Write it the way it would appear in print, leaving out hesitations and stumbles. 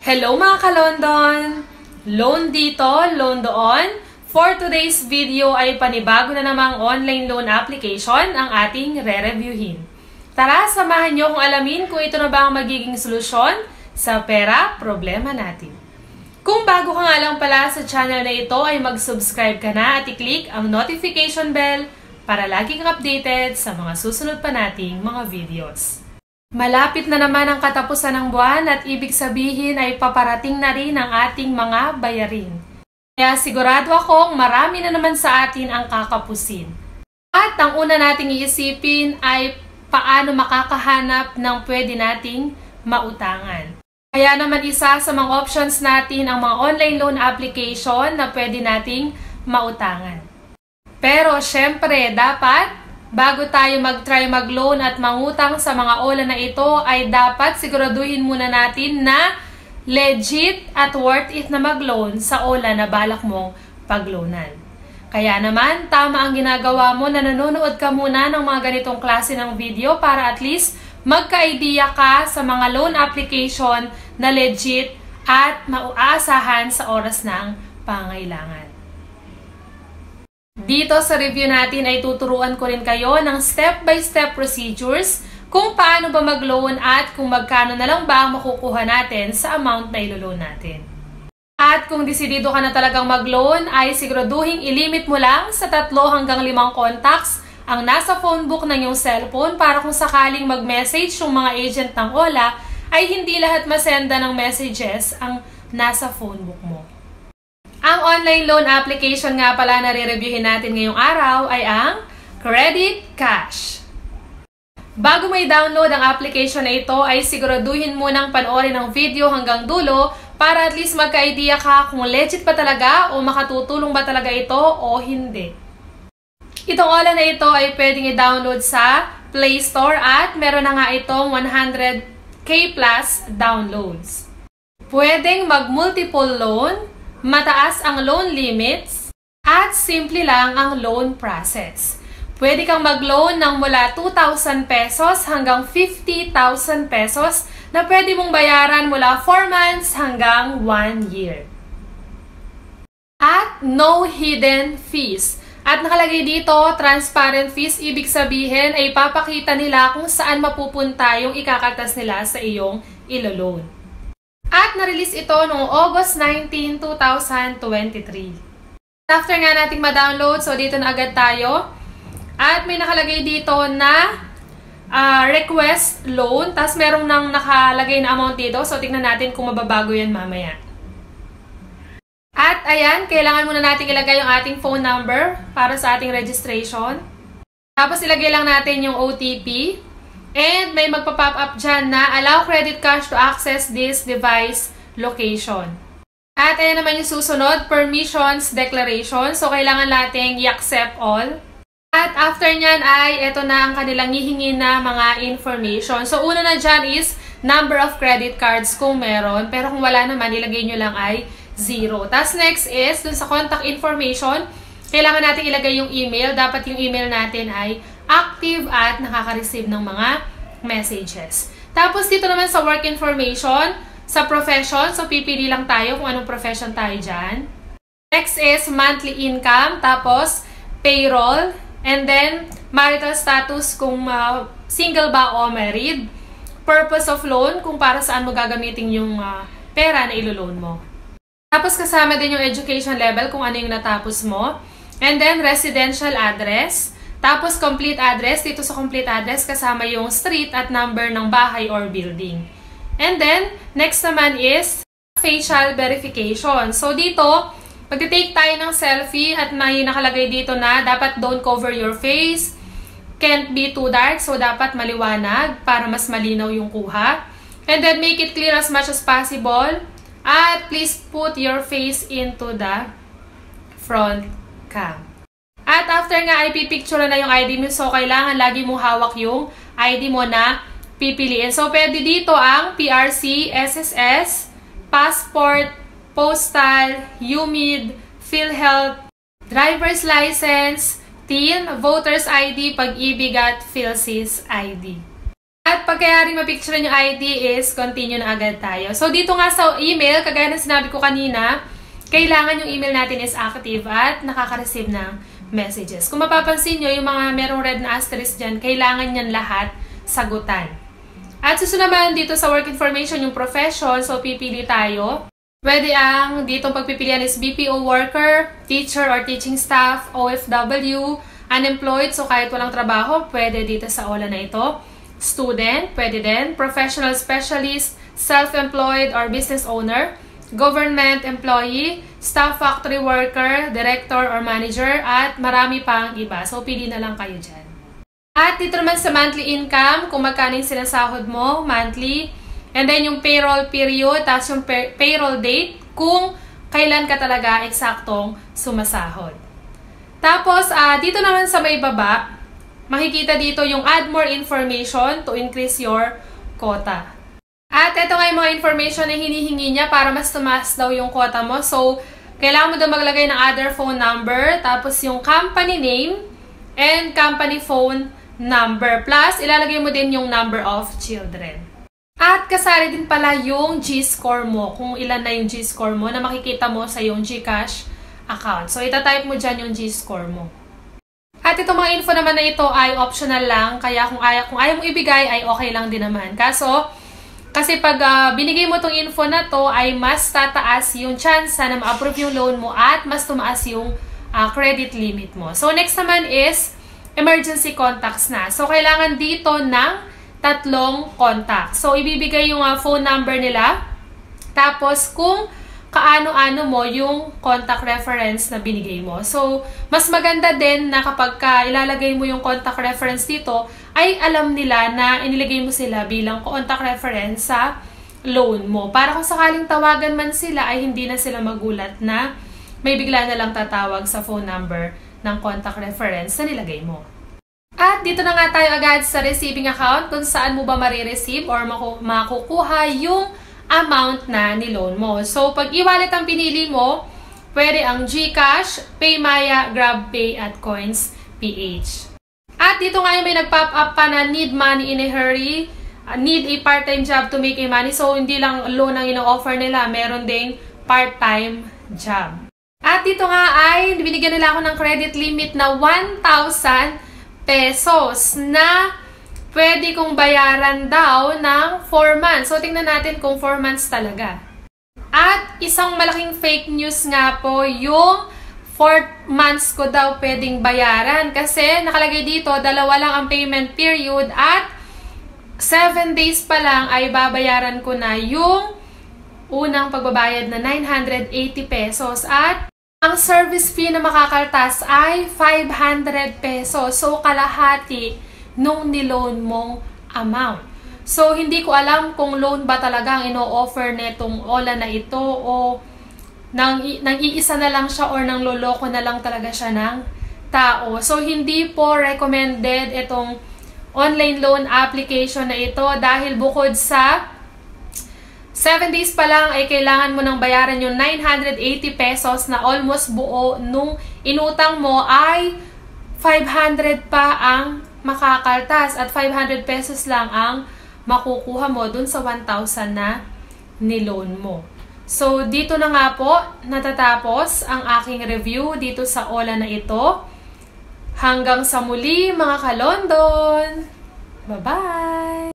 Hello mga ka-London! Loan dito, loan doon. For today's video ay panibago na namang online loan application ang ating re-reviewin. Tara, samahan nyo kung alamin kung ito na ba ang magiging solusyon sa pera problema natin. Kung bago ka nga lang pala sa channel na ito ay mag-subscribe ka na at i-click ang notification bell para lagi kang updated sa mga susunod pa nating mga videos. Malapit na naman ang katapusan ng buwan at ibig sabihin ay paparating na rin ang ating mga bayarin. Kaya sigurado akong marami na naman sa atin ang kakapusin. At ang una nating iisipin ay paano makakahanap ng pwede nating mautangan. Kaya naman isa sa mga options natin ang mga online loan application na pwede nating mautangan. Pero syempre dapat bago tayo mag-try mag-loan at mangutang sa mga OLA na ito, ay dapat siguraduhin muna natin na legit at worth it na mag-loan sa OLA na balak mong pag-loanan. Kaya naman, tama ang ginagawa mo na nanonood ka muna ng mga ganitong klase ng video para at least magka-idea ka sa mga loan application na legit at mauasahan sa oras ng pangailangan. Dito sa review natin ay tuturuan ko rin kayo ng step-by-step procedures kung paano ba mag-loan at kung magkano na lang ba ang makukuha natin sa amount na ilo-loan natin. At kung desidido ka na talagang mag-loan ay siguraduhin ilimit mo lang sa 3 hanggang 5 contacts ang nasa phone book ng iyong cellphone para kung sakaling mag-message yung mga agent ng OLA ay hindi lahat masenda ng messages ang nasa phone book mo. Ang online loan application nga pala na re-reviewin natin ngayong araw ay ang Credit Cash. Bago mo i-download ang application na ito ay siguraduhin munang panoorin ang video hanggang dulo para at least magka-idea ka kung legit ba talaga o makatutulong ba talaga ito o hindi. Itong OLA na ito ay pwedeng i-download sa Play Store at meron na nga itong 100k plus downloads. Pwedeng mag-multiple loan, mataas ang loan limits, at simple lang ang loan process. Pwede kang mag-loan ng mula 2,000 pesos hanggang 50,000 pesos na pwede mong bayaran mula 4 months hanggang 1 year. At no hidden fees. At nakalagay dito, transparent fees, ibig sabihin ay papakita nila kung saan mapupunta yung ikakaltas nila sa iyong ilo-loan. At na-release ito noong August 19, 2023. After nga nating ma-download, so dito na agad tayo. At may nakalagay dito na request loan. Tapos merong nang nakalagay na amount dito. So tingnan natin kung mababago yan mamaya. At ayan, kailangan muna natin ilagay yung ating phone number para sa ating registration. Tapos ilagay lang natin yung OTP. And may magpa-pop up dyan na allow credit cash to access this device location. At ayan naman yung susunod, permissions declaration. So kailangan nating i-accept all. At after nyan ay ito na ang kanilang hihingin na mga information. So una na dyan is number of credit cards kung meron. Pero kung wala naman, ilagay nyo lang ay 0. Tapos next is dun sa contact information, kailangan natin ilagay yung email. Dapat yung email natin ay active at nakaka-receive ng mga messages. Tapos dito naman sa work information, sa profession, so pipili lang tayo kung anong profession tayo dyan. Next is monthly income, tapos payroll, and then marital status kung single ba o married. Purpose of loan, kung para saan mo gagamitin yung pera na ilo-loan mo. Tapos kasama din yung education level kung ano yung natapos mo. And then residential address. Tapos complete address, dito sa complete address kasama yung street at number ng bahay or building. And then, next naman is facial verification. So dito, pag-take tayo ng selfie at may nakalagay dito na dapat don't cover your face, can't be too dark, so dapat maliwanag para mas malinaw yung kuha. And then make it clear as much as possible. At please put your face into the front cam. At after nga ay pipicture na yung ID mo, so kailangan lagi mong hawak yung ID mo na pipiliin. So pwede dito ang PRC, SSS, Passport, Postal, UMID, PhilHealth, Driver's License, TIN, Voter's ID, Pag-ibig at PhilSys ID. At pagkayari mapicturean yung ID is continue na agad tayo. So dito nga sa email, kagaya ng sinabi ko kanina, kailangan yung email natin is active at nakaka-receive ng messages. Kung mapapansin nyo, yung mga merong red na asterisk dyan, kailangan yan lahat sagutan. At susunod naman dito sa work information, yung profession, so pipili tayo. Pwede ang ditong pagpipilian is BPO worker, teacher or teaching staff, OFW, unemployed, so kahit walang trabaho, pwede dito sa OLA na ito. Student, pwede din. Professional specialist, self-employed or business owner, government employee, staff factory worker, director or manager, at marami pang iba. So, pili na lang kayo dyan. At dito naman sa monthly income, kung magkano yung sinasahod mo, monthly. And then yung payroll period, tapos yung payroll date, kung kailan ka talaga eksaktong sumasahod. Tapos, dito naman sa may baba, makikita dito yung add more information to increase your quota. At ito nga yung mga information na hinihingi niya para mas tumaas daw yung quota mo. So, kailangan mo daw maglagay ng other phone number, tapos yung company name, and company phone number. Plus, ilalagay mo din yung number of children. At kasali din pala yung G-score mo, kung ilan na yung G-score mo na makikita mo sa yung GCash account. So, itatype mo dyan yung G-score mo. At itong mga info naman na ito ay optional lang, kaya kung ayaw mong ibigay ay okay lang din naman. Kasi pag binigay mo itong info na to ay mas tataas yung chance na ma-approve yung loan mo at mas tumaas yung credit limit mo. So, next naman is emergency contacts na. So, kailangan dito ng 3 contacts. So, ibibigay yung phone number nila. Tapos, kung kaano-ano mo yung contact reference na binigay mo. So, mas maganda din na kapag ilalagay mo yung contact reference dito, ay alam nila na inilagay mo sila bilang contact reference sa loan mo. Para kung sakaling tawagan man sila, ay hindi na sila magulat na may bigla na lang tatawag sa phone number ng contact reference na nilagay mo. At dito na nga tayo agad sa receiving account kung saan mo ba marireceive or makukuha yung amount na niloan mo. So, pag e-wallet ang pinili mo, pwede ang GCash, PayMaya, GrabPay, at Coins.ph. At dito nga yung may nag-pop up pa na need money in a hurry, need a part-time job to make a money. So, hindi lang loan ang ino-offer nila, meron ding part-time job. At dito nga ay binigyan nila ako ng credit limit na 1,000 pesos na pwede kong bayaran daw ng 4 months. So, tingnan natin kung 4 months talaga. At isang malaking fake news nga po yung 4 months ko daw pwedeng bayaran. Kasi nakalagay dito, 2 lang ang payment period at 7 days pa lang ay babayaran ko na yung unang pagbabayad na 980 pesos. At ang service fee na makakaltas ay 500 pesos. So, kalahati nung niloan mong amount. So, hindi ko alam kung loan ba talaga ang ino-offer netong OLA na ito o nang iisa na lang siya or nang loloko na lang talaga siya ng tao. So, hindi po recommended itong online loan application na ito dahil bukod sa 7 days pa lang ay kailangan mo nang bayaran yung 980 pesos na almost buo nung inutang mo ay 500 pa ang makakaltas at 500 pesos lang ang makukuha mo dun sa 1,000 na niloan mo. So, dito na nga po natatapos ang aking review dito sa OLA na ito. Hanggang sa muli mga ka-London! Bye-bye!